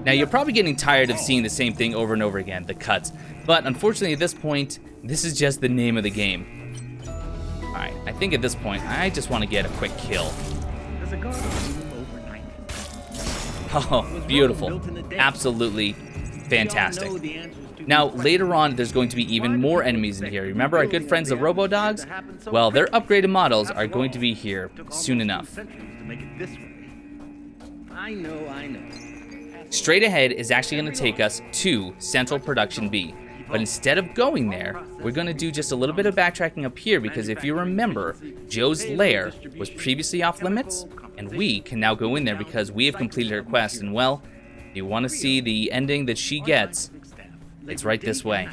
Now, you're probably getting tired of seeing the same thing over and over again, the cuts. But unfortunately, at this point, this is just the name of the game. Alright, I think at this point, I just want to get a quick kill. Oh, beautiful. Absolutely fantastic. Now, later on, there's going to be even more enemies in here. Remember our good friends, the Robo-Dogs? Well, their upgraded models are going to be here soon enough. I know. Straight ahead is actually going to take us to Central Production B. But instead of going there, we're going to do just a little bit of backtracking up here, because if you remember, Joe's lair was previously off limits, and we can now go in there because we have completed her quest. And well, if you want to see the ending that she gets, it's right this way.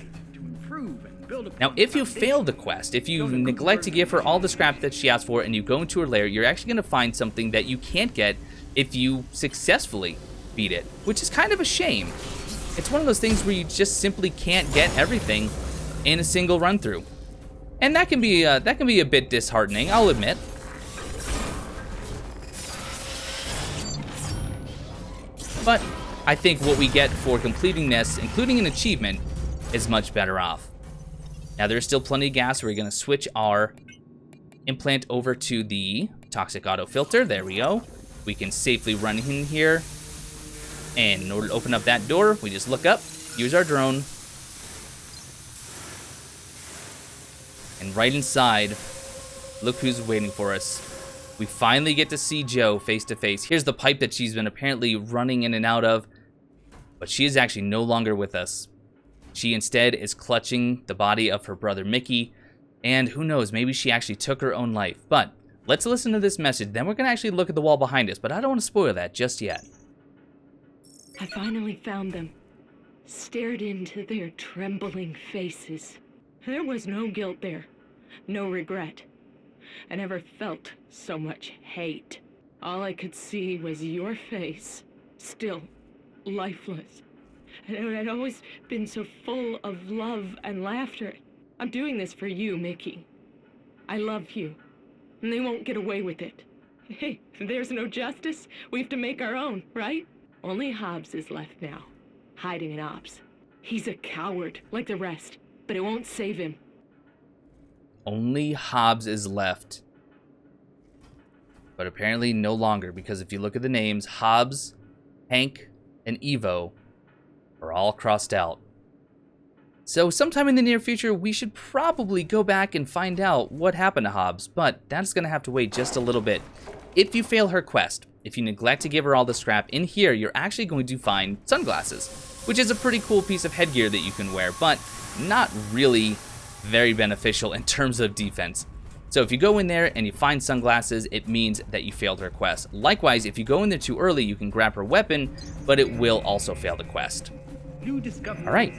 Now, if you fail the quest, if you neglect to give her all the scrap that she asked for and you go into her lair, you're actually going to find something that you can't get if you successfully beat it, which is kind of a shame. It's one of those things where you just simply can't get everything in a single run through, and that can be a bit disheartening, I'll admit. But I think what we get for completing this, including an achievement, is much better off. Now, there's still plenty of gas. We're going to switch our implant over to the toxic auto filter. There we go. We can safely run in here. And in order to open up that door, we just look up, use our drone. And right inside, look who's waiting for us. We finally get to see Joe face to face. Here's the pipe that she's been apparently running in and out of. But she is actually no longer with us. She instead is clutching the body of her brother Mickey. And who knows, maybe she actually took her own life. But let's listen to this message. Then we're going to actually look at the wall behind us. But I don't want to spoil that just yet. I finally found them. Stared into their trembling faces. There was no guilt there. No regret. I never felt so much hate. All I could see was your face. Still lifeless. And it had always been so full of love and laughter. I'm doing this for you, Mickey. I love you. And they won't get away with it. Hey, if there's no justice, we have to make our own, right? Only Hobbs is left now, hiding in Ops. He's a coward, like the rest, but it won't save him. Only Hobbs is left. But apparently no longer, because if you look at the names, Hobbs, Hank, and Evo are all crossed out. So sometime in the near future, we should probably go back and find out what happened to Hobbs, but that's going to have to wait just a little bit. If you fail her quest, if you neglect to give her all the scrap, in here you're actually going to find sunglasses, which is a pretty cool piece of headgear that you can wear, but not really very beneficial in terms of defense. So if you go in there and you find sunglasses, it means that you failed her quest. Likewise, if you go in there too early, you can grab her weapon, but it will also fail the quest. Alright,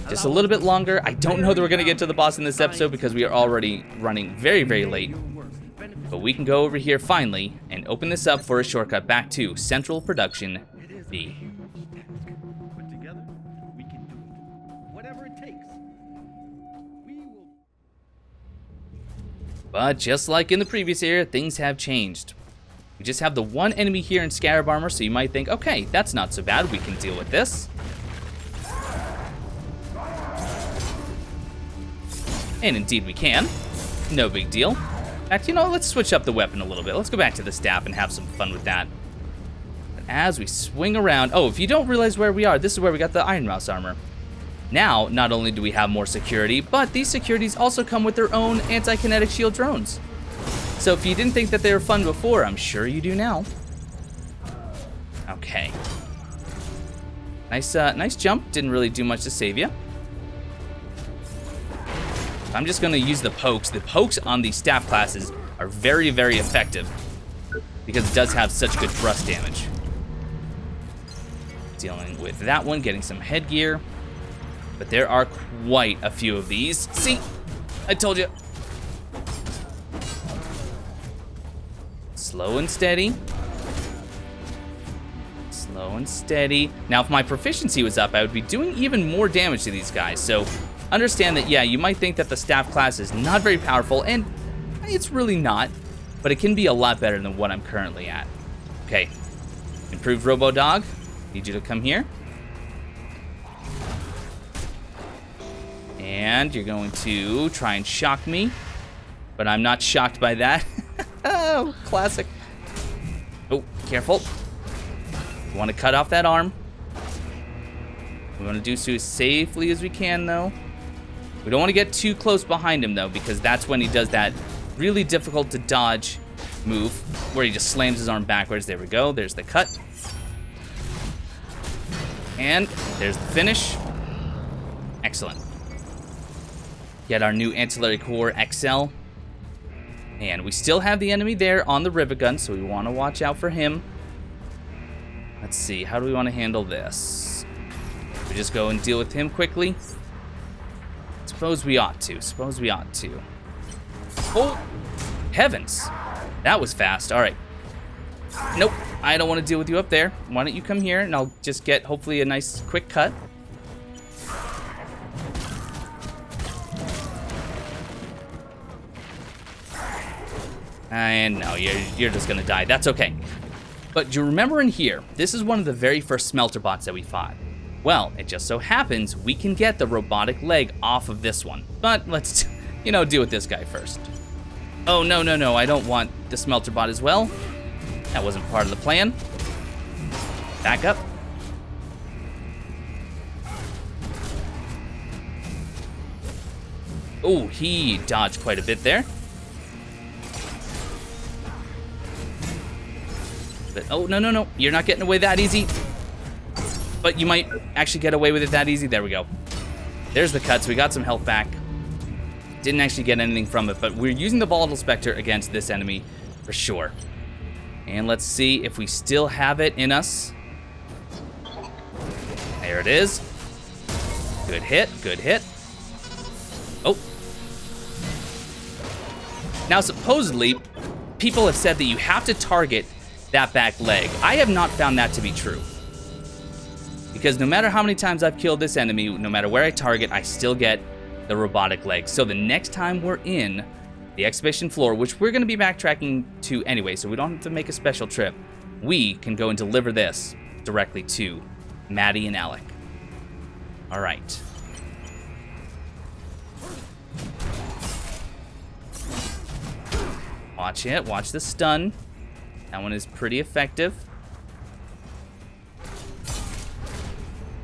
just a little bit longer. I don't know that we're going to get to the boss in this episode because we are already running very, very late. But we can go over here finally and open this up for a shortcut back to Central Production B. But just like in the previous era, things have changed. We just have the one enemy here in Scarab Armor, so you might think, okay, that's not so bad. We can deal with this. And indeed we can. No big deal. In fact, you know, let's switch up the weapon a little bit. Let's go back to the staff and have some fun with that. But as we swing around... Oh, if you don't realize where we are, this is where we got the Iron Mouse armor. Now, not only do we have more security, but these securities also come with their own anti-kinetic shield drones. So if you didn't think that they were fun before, I'm sure you do now. Okay. Nice jump. Didn't really do much to save you. I'm just going to use the pokes. The pokes on the staff classes are very, very effective because it does have such good thrust damage. Dealing with that one, getting some headgear. But there are quite a few of these. See? I told you. Slow and steady. Slow and steady. Now, if my proficiency was up, I would be doing even more damage to these guys. So, understand that, yeah, you might think that the staff class is not very powerful, and it's really not. But it can be a lot better than what I'm currently at. Okay. Improved Robo-Dog. Need you to come here. And you're going to try and shock me. But I'm not shocked by that. Oh, classic. Oh, careful. We want to cut off that arm. We want to do so as safely as we can, though. We don't want to get too close behind him, though, because that's when he does that really difficult to dodge move where he just slams his arm backwards. There we go. There's the cut. And there's the finish. Excellent. Get our new Ancillary Core XL. And we still have the enemy there on the rivet gun, so we want to watch out for him. Let's see, how do we want to handle this? We just go and deal with him quickly? Suppose we ought to. Oh, heavens. That was fast. All right. Nope, I don't want to deal with you up there. Why don't you come here, and I'll just get, hopefully, a nice quick cut. And no, you're just gonna die. That's okay. But do you remember in here, this is one of the very first smelter bots that we fought. Well, it just so happens we can get the robotic leg off of this one. But let's, deal with this guy first. Oh, no, I don't want the smelter bot as well. That wasn't part of the plan. Back up. Oh, he dodged quite a bit there. But, oh, no. You're not getting away that easy. But you might actually get away with it that easy. There we go. There's the cuts. We got some health back. Didn't actually get anything from it, but we're using the Volatile Spectre against this enemy for sure. And let's see if we still have it in us. There it is. Good hit. Oh. Now, supposedly, people have said that you have to target that back leg. I have not found that to be true. Because no matter how many times I've killed this enemy, no matter where I target, I still get the robotic leg. So the next time we're in the exhibition floor, which we're going to be backtracking to anyway, so we don't have to make a special trip, we can go and deliver this directly to Maddy and Alec. All right. Watch it. Watch the stun. That one is pretty effective.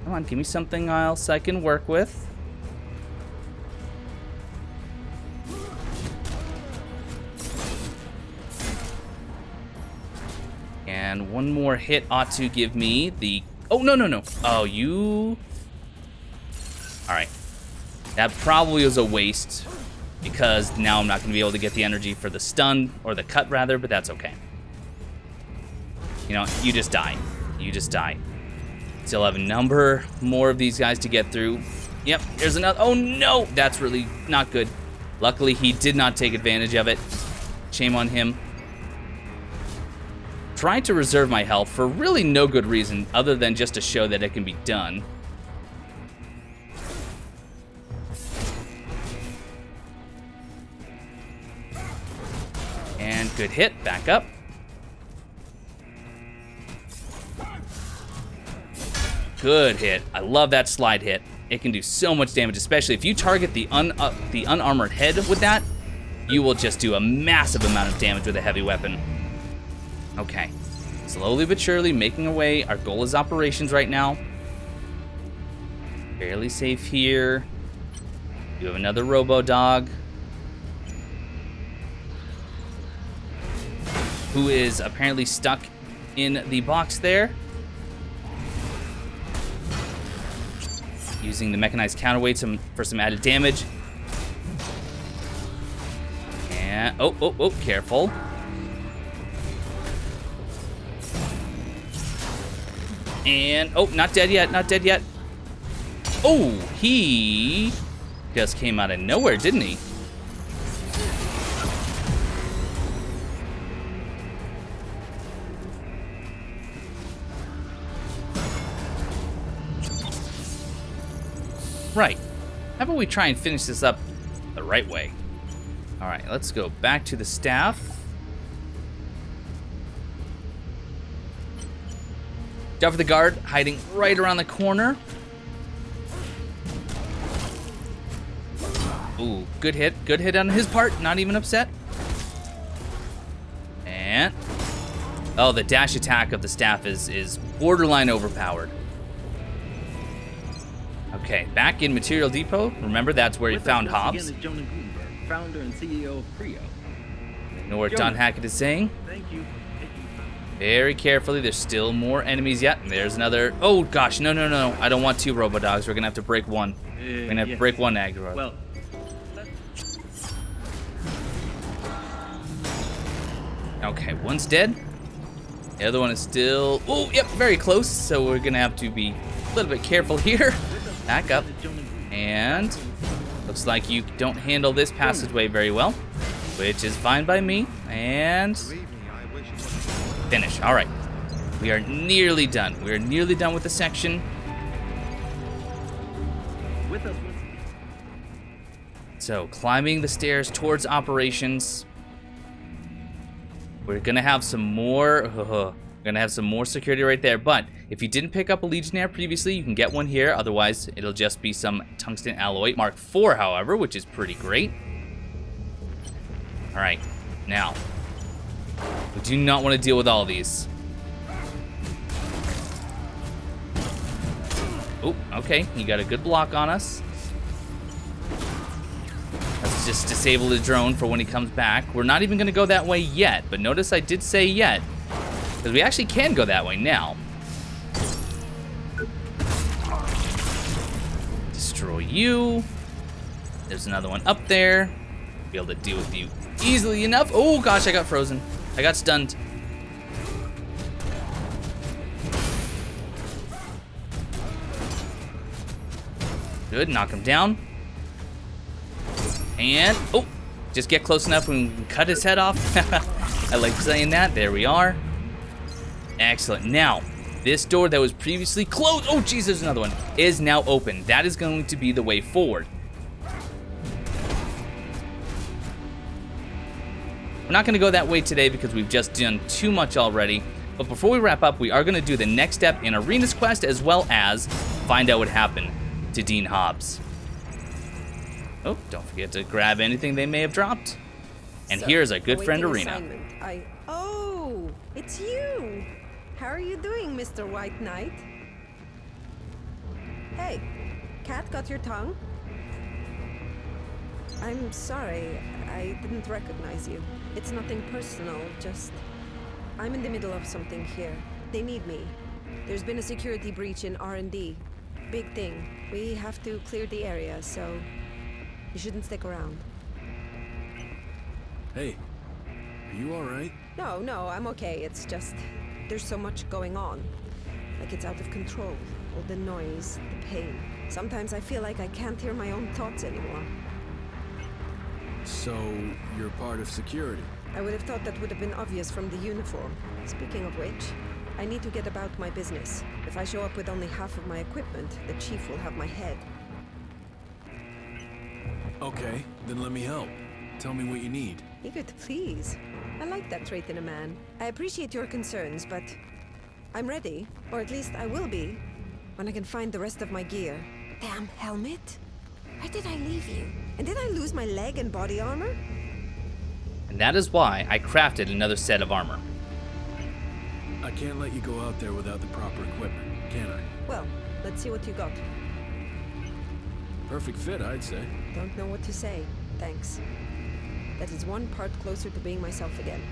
Come on, give me something else I can work with. And one more hit ought to give me the... Oh, no. Oh, you... Alright. That probably was a waste, because now I'm not going to be able to get the energy for the stun, or the cut rather, but that's okay. You just die. Still have a number more of these guys to get through. Yep, here's another. Oh no, that's really not good. Luckily, he did not take advantage of it. Shame on him. Trying to reserve my health for really no good reason other than just to show that it can be done. And good hit, back up. good hit. I love that slide hit. It can do so much damage, especially if you target the unarmored head with that. You will just do a massive amount of damage with a heavy weapon. Okay. Slowly but surely making our way. Our goal is operations right now. Fairly safe here. You have another robo-dog. Who is apparently stuck in the box there. Using the mechanized counterweight for some added damage. And, oh, careful. And, oh, not dead yet, not dead yet. Oh, he just came out of nowhere, didn't he? Right. How about we try and finish this up the right way? All right, let's go back to the staff. Cover the guard, hiding right around the corner. Ooh, good hit on his part, not even upset. And, oh, the dash attack of the staff is borderline overpowered. Okay, back in Material Depot. Remember, that's where he found Hobbs. Jonah Gutenberg, founder and CEO of Creo. Know what Don Hackett is saying? Thank you. Very carefully. There's still more enemies yet. There's another. Oh gosh, no! I don't want 2 robo-dogs. We're gonna have to break one. We're gonna have to break one aggro. Well. Okay, one's dead. The other one is still. Oh, yep, very close. So we're gonna have to be a little bit careful here. Back up. And looks like you don't handle this passageway very well, which is fine by me. And finish. All right. We are nearly done. We are nearly done with the section. So, climbing the stairs towards operations. We're gonna have some more. We're gonna have some more security right there. But if you didn't pick up a Legionnaire previously, you can get one here. Otherwise, it'll just be some tungsten alloy. Mark IV, however, which is pretty great. All right, now we do not want to deal with all these. Oh, okay, you got a good block on us. Let's just disable the drone for when he comes back. We're not even going to go that way yet, but notice I did say yet, because we actually can go that way now. Destroy you. There's another one up there. Be able to deal with you easily enough. Oh gosh, I got frozen. I got stunned. Good, knock him down. And, oh, just get close enough and we can cut his head off. I like saying that. There we are. Excellent. Now, this door that was previously closed, oh geez, there's another one, is now open. That is going to be the way forward. We're not going to go that way today because we've just done too much already. But before we wrap up, we are going to do the next step in Irina's quest, as well as find out what happened to Dean Hobbs. Oh, don't forget to grab anything they may have dropped. And here's our good friend Irina. Oh, it's you. How are you doing, Mr. White Knight? Hey, cat got your tongue? I'm sorry, I didn't recognize you. It's nothing personal, just... I'm in the middle of something here. They need me. There's been a security breach in R&D. Big thing. We have to clear the area, so... you shouldn't stick around. Hey, are you alright? No, I'm okay. It's just... there's so much going on. Like it's out of control. All the noise, the pain. Sometimes I feel like I can't hear my own thoughts anymore. So, you're part of security? I would have thought that would have been obvious from the uniform. Speaking of which, I need to get about my business. If I show up with only half of my equipment, the chief will have my head. Okay, then let me help. Tell me what you need. Eager to please. I like that trait in a man. I appreciate your concerns, but I'm ready. Or at least I will be when I can find the rest of my gear. Damn helmet! Where did I leave you? And did I lose my leg and body armor? And that is why I crafted another set of armor. I can't let you go out there without the proper equipment, can I? Well, let's see what you got. Perfect fit, I'd say. Don't know what to say. Thanks. That is one part closer to being myself again.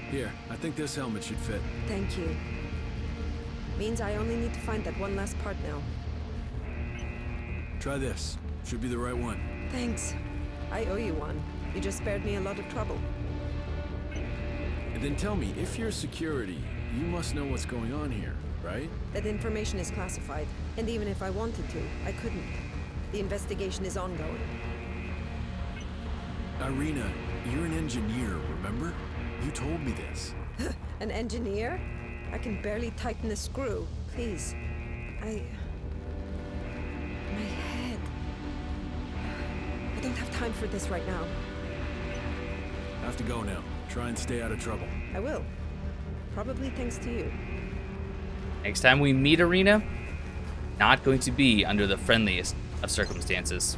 Here, I think this helmet should fit. Thank you. Means I only need to find that one last part now. Try this. Should be the right one. Thanks. I owe you one. You just spared me a lot of trouble. And then tell me, if you're security, you must know what's going on here, right? That information is classified, and even if I wanted to, I couldn't. The investigation is ongoing. Irina, you're an engineer, remember? You told me this. An engineer? I can barely tighten a screw. Please. My head. I don't have time for this right now. Have to go now. Try and stay out of trouble. I will. Probably thanks to you. Next time we meet Irina, not going to be under the friendliest of circumstances.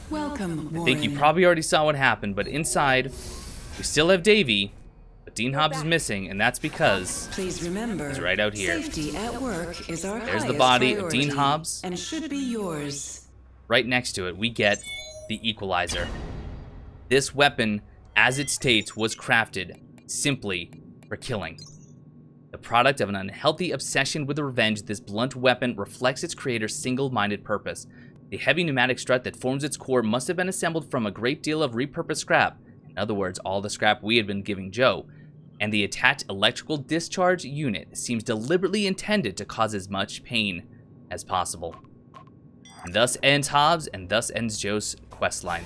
Welcome, I think you probably already saw what happened, but inside, we still have Davy, but Dean Hobbs is missing, and that's because please remember, he's right out here. Safety at work is our There's the body of Dean priority, Hobbs, and should be yours. Right next to it, we get the Equalizer. This weapon, as it states, was crafted simply for killing. The product of an unhealthy obsession with revenge, this blunt weapon reflects its creator's single-minded purpose. The heavy pneumatic strut that forms its core must have been assembled from a great deal of repurposed scrap. In other words, all the scrap we had been giving Joe. And the attached electrical discharge unit seems deliberately intended to cause as much pain as possible. And thus ends Hobbs, and thus ends Joe's questline.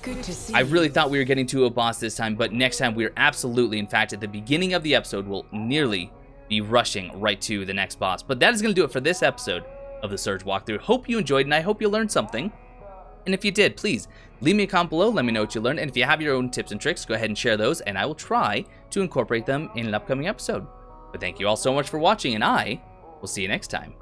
Good to see I really thought we were getting to a boss this time, but next time we're absolutely, in fact, at the beginning of the episode, we'll nearly be rushing right to the next boss. But that is going to do it for this episode of the Surge walkthrough. Hope you enjoyed, and I hope you learned something. And if you did, please leave me a comment below, let me know what you learned, and if you have your own tips and tricks, go ahead and share those, and I will try to incorporate them in an upcoming episode. But thank you all so much for watching, and I will see you next time.